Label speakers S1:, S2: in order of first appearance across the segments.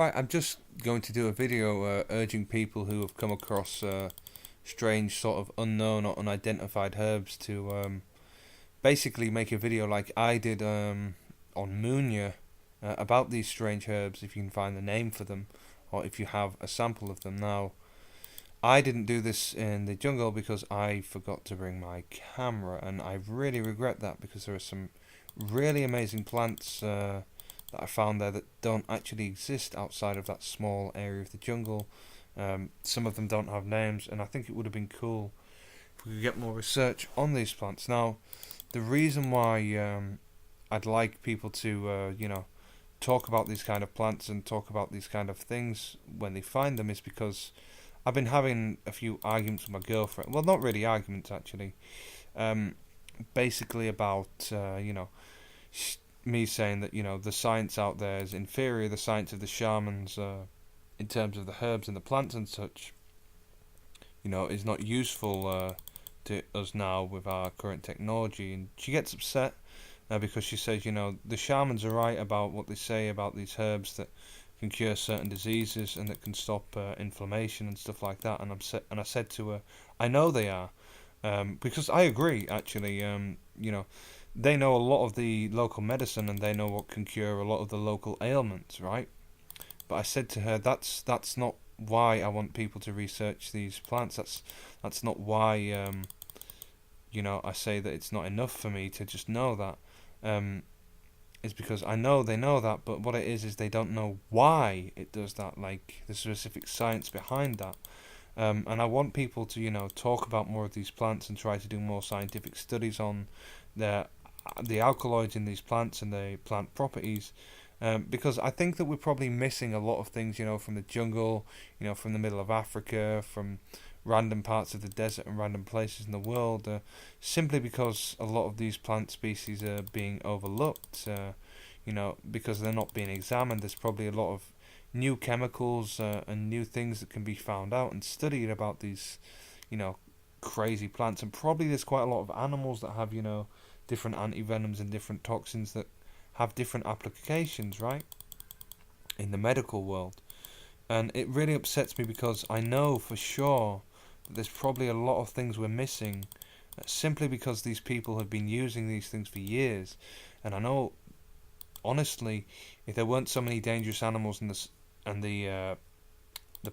S1: Right, I'm just going to do a video urging people who have come across strange, sort of unknown or unidentified herbs to basically make a video like I did on Munya about these strange herbs, if you can find the name for them, or if you have a sample of them. Now, I didn't do this in the jungle because I forgot to bring my camera, and I really regret that because there are some really amazing plants that I found there that don't actually exist outside of that small area of the jungle. Some of them don't have names, and I think it would have been cool if we could get more research on these plants. Now, the reason why I'd like people to, talk about these kind of plants and talk about these kind of things when they find them is because I've been having a few arguments with my girlfriend. Well, not really arguments, actually. Um, Basically about, me saying that, the science out there is inferior, the science of the shamans, in terms of the herbs and the plants and such, is not useful to us now with our current technology. And she gets upset because she says, the shamans are right about what they say about these herbs that can cure certain diseases and that can stop inflammation and stuff like that. And I said to her, I know they are, because I agree. Actually, they know a lot of the local medicine and they know what can cure a lot of the local ailments, right? But I said to her, that's not why I want people to research these plants. That's not why I say that it's not enough for me to just know that. Is because I know they know that, but what it is they don't know why it does that, like the specific science behind that. And I want people to, talk about more of these plants and try to do more scientific studies on the alkaloids in these plants and the plant properties. Because I think that we're probably missing a lot of things, from the jungle, from the middle of Africa, from random parts of the desert and random places in the world, simply because a lot of these plant species are being overlooked, because they're not being examined. There's probably a lot of new chemicals and new things that can be found out and studied about these, crazy plants. And probably there's quite a lot of animals that have, different antivenoms and different toxins that have different applications, right, in the medical world. And it really upsets me because I know for sure that there's probably a lot of things we're missing simply because these people have been using these things for years. And I know, honestly, if there weren't so many dangerous animals in this and the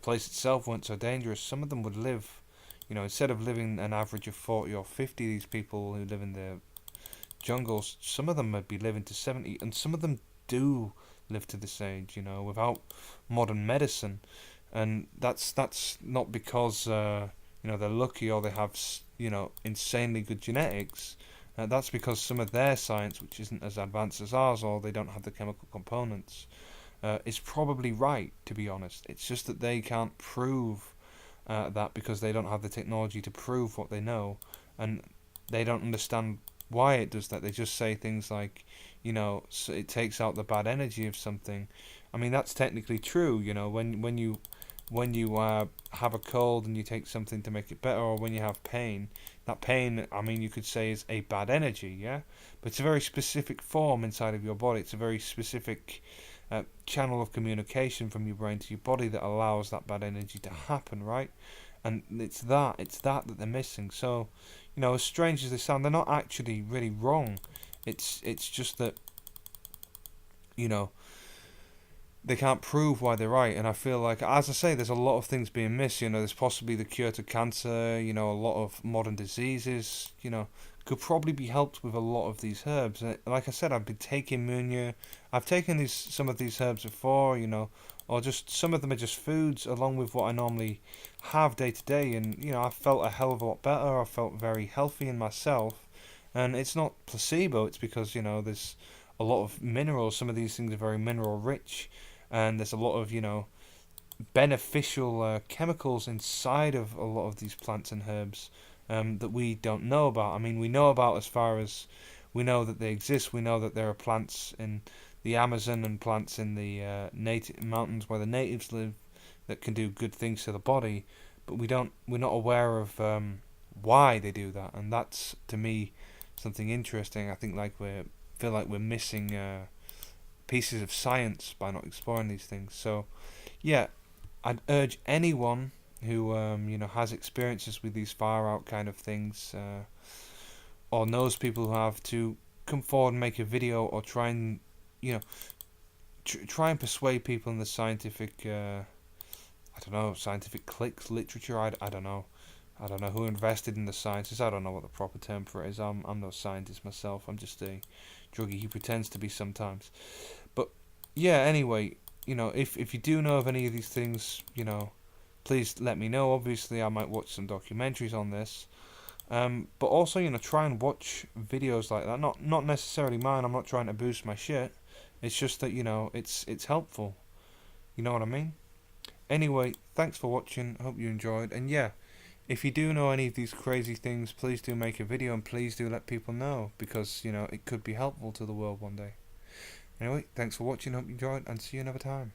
S1: place itself weren't so dangerous, some of them would live, instead of living an average of 40 or 50, these people who live in the jungles, some of them would be living to 70, and some of them do live to this age, without modern medicine. And that's not because they're lucky or they have insanely good genetics. That's because some of their science, which isn't as advanced as ours, or they don't have the chemical components, is probably right, to be honest. It's just that they can't prove that because they don't have the technology to prove what they know, and they don't understand why it does that. They just say things like, so it takes out the bad energy of something. I mean, that's technically true. When you have a cold and you take something to make it better, or when you have pain, that pain, I mean, you could say is a bad energy, yeah. But it's a very specific form inside of your body. It's a very specific channel of communication from your brain to your body that allows that bad energy to happen, right? And it's that they're missing. So, as strange as they sound, they're not actually really wrong. It's just that, they can't prove why they're right. And I feel like, as I say, there's a lot of things being missed. There's possibly the cure to cancer. A lot of modern diseases, could probably be helped with a lot of these herbs. And like I said, I've been taking Munya. I've taken some of these herbs before, or just some of them are just foods along with what I normally have day to day. And, I felt a hell of a lot better. I felt very healthy in myself. And it's not placebo. It's because, there's a lot of minerals. Some of these things are very mineral rich. And there's a lot of, beneficial chemicals inside of a lot of these plants and herbs that we don't know about. I mean, we know about as far as we know that they exist. We know that there are plants in the Amazon and plants in the native mountains where the natives live that can do good things to the body, but we're not aware of why they do that, and that's to me something interesting. I think feel like we're missing pieces of science by not exploring these things. So, yeah, I'd urge anyone who has experiences with these far out kind of things, or knows people who have, to come forward and make a video, or try and you know try and persuade people in the scientific I don't know, scientific cliques, literature. I don't know. I don't know who invested in the sciences. I don't know what the proper term for it is. I'm no scientist myself. I'm just a druggie who pretends to be sometimes. But yeah, anyway, if you do know of any of these things, please let me know. Obviously, I might watch some documentaries on this. But also, try and watch videos like that. Not necessarily mine. I'm not trying to boost my shit. It's just that it's helpful. You know what I mean? Anyway, thanks for watching. Hope you enjoyed. And yeah, if you do know any of these crazy things, please do make a video, and please do let people know, because it could be helpful to the world one day. Anyway, thanks for watching. Hope you enjoyed, and see you another time.